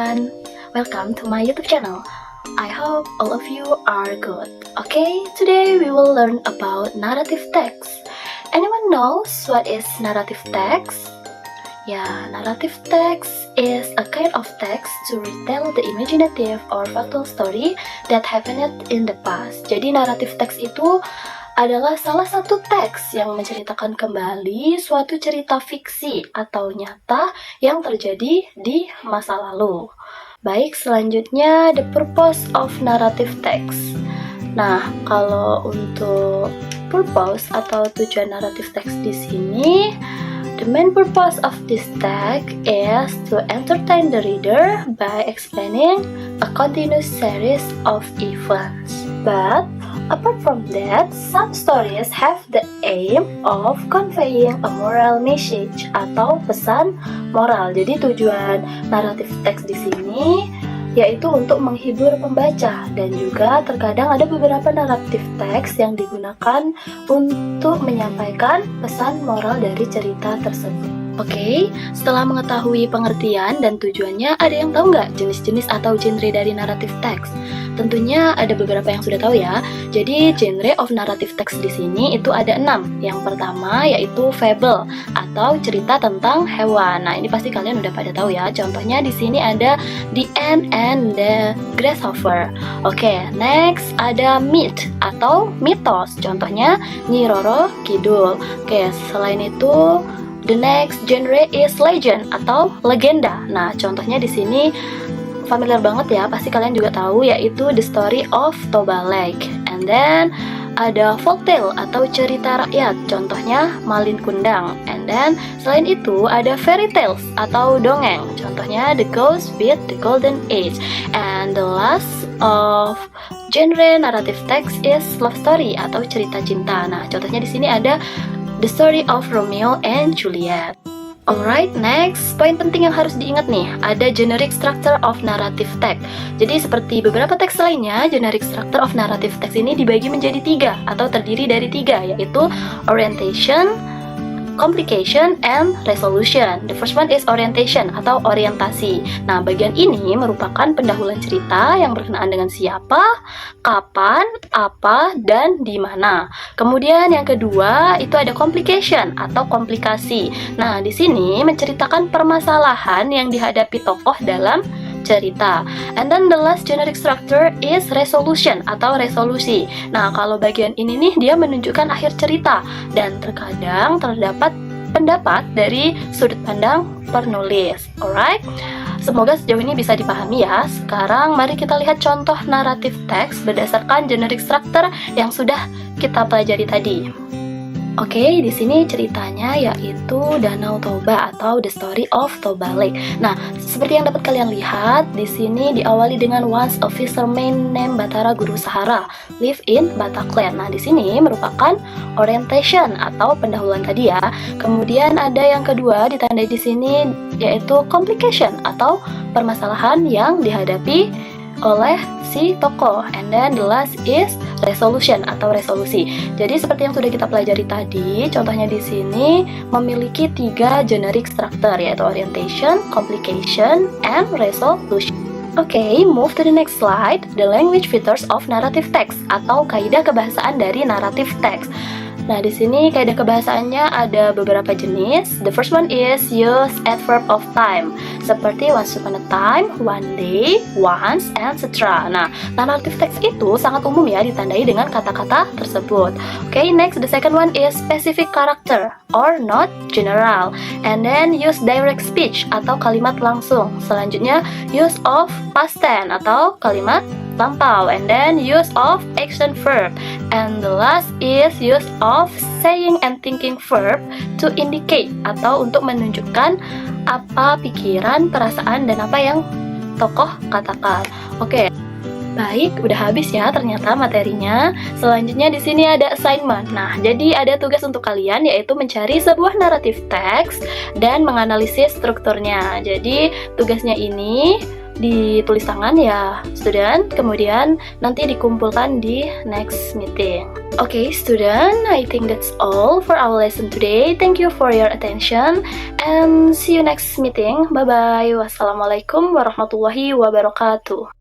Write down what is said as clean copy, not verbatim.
everyone, welcome to my YouTube channel. I hope all of you are good. Okay, today we will learn about narrative text. Anyone knows what is narrative text? Yeah, narrative text is a kind of text to retell the imaginative or factual story that happened in the past. Jadi narrative text itu adalah salah satu teks yang menceritakan kembali suatu cerita fiksi atau nyata yang terjadi di masa lalu. Baik, selanjutnya the purpose of narrative text. Nah, kalau untuk purpose atau tujuan narrative text di sini, the main purpose of this text is to entertain the reader by explaining a continuous series of events. But apart from that, some stories have the aim of conveying a moral message atau pesan moral. Jadi tujuan naratif teks di sini yaitu untuk menghibur pembaca, dan juga terkadang ada beberapa naratif teks yang digunakan untuk menyampaikan pesan moral dari cerita tersebut. Oke, setelah mengetahui pengertian dan tujuannya, ada yang tahu nggak jenis-jenis atau genre dari naratif teks? Tentunya ada beberapa yang sudah tahu ya. Jadi genre of narrative text di sini itu ada 6. Yang pertama yaitu fable atau cerita tentang hewan. Nah, ini pasti kalian udah pada tahu ya. Contohnya di sini ada The Ant and the Grasshopper. Oke, next ada myth atau mitos. Contohnya Nyi Roro Kidul. Oke, selain itu the next genre is legend atau legenda. Nah, contohnya di sini familiar banget ya, pasti kalian juga tahu, yaitu The Story of Toba Lake. And then ada folktale atau cerita rakyat, contohnya Malin Kundang. And then selain itu ada fairy tales atau dongeng, contohnya The Ghost with the Golden Age. And the last of genre narrative text is love story atau cerita cinta. Nah, contohnya di sini ada The Story of Romeo and Juliet. Alright, next, poin penting yang harus diingat nih, ada generic structure of narrative text. Jadi seperti beberapa teks lainnya, generic structure of narrative text ini dibagi menjadi 3 atau terdiri dari 3, yaitu orientation, complication, and resolution. The first one is orientation atau orientasi. Nah, bagian ini merupakan pendahuluan cerita yang berkenaan dengan siapa, kapan, apa, dan di mana. Kemudian yang kedua itu ada complication atau komplikasi. Nah, di sini menceritakan permasalahan yang dihadapi tokoh dalam cerita. And then the last generic structure is resolution atau resolusi. Nah, kalau bagian ini nih dia menunjukkan akhir cerita, dan terkadang terdapat pendapat dari sudut pandang penulis. Alright, semoga sejauh ini bisa dipahami ya. Sekarang mari kita lihat contoh naratif teks berdasarkan generic structure yang sudah kita pelajari tadi. Oke, di sini ceritanya yaitu Danau Toba atau The Story of Toba Lake. Nah, seperti yang dapat kalian lihat, di sini diawali dengan once a fisherman named Batara Guru Sahara live in Bataclan. Nah, di sini merupakan orientation atau pendahuluan tadi ya. Kemudian ada yang kedua ditandai di sini yaitu complication atau permasalahan yang dihadapi oleh si tokoh. And then the last is resolution atau resolusi. Jadi seperti yang sudah kita pelajari tadi, contohnya di sini memiliki 3 generic structure, yaitu orientation, complication, and resolution. Oke, move to the next slide, the language features of narrative text atau kaidah kebahasaan dari narrative text. Nah, di sini kaidah kebahasaannya ada beberapa jenis. The first one is use adverb of time, seperti once upon a time, one day, once, and etc. Nah, narrative text itu sangat umum ya ditandai dengan kata-kata tersebut. Okay, next, the second one is specific character or not general. And then use direct speech atau kalimat langsung. Selanjutnya use of past tense atau kalimat lampau, and then use of action verb, and the last is use of saying and thinking verb to indicate atau untuk menunjukkan apa pikiran, perasaan, dan apa yang tokoh katakan. Oke. Baik, udah habis ya ternyata materinya. Selanjutnya di sini ada assignment. Nah, jadi ada tugas untuk kalian yaitu mencari sebuah naratif teks dan menganalisis strukturnya. Jadi tugasnya ini ditulis tangan ya student, kemudian nanti dikumpulkan di next meeting. Okay student, I think that's all for our lesson today. Thank you for your attention and see you next meeting. Bye bye. Wassalamualaikum warahmatullahi wabarakatuh.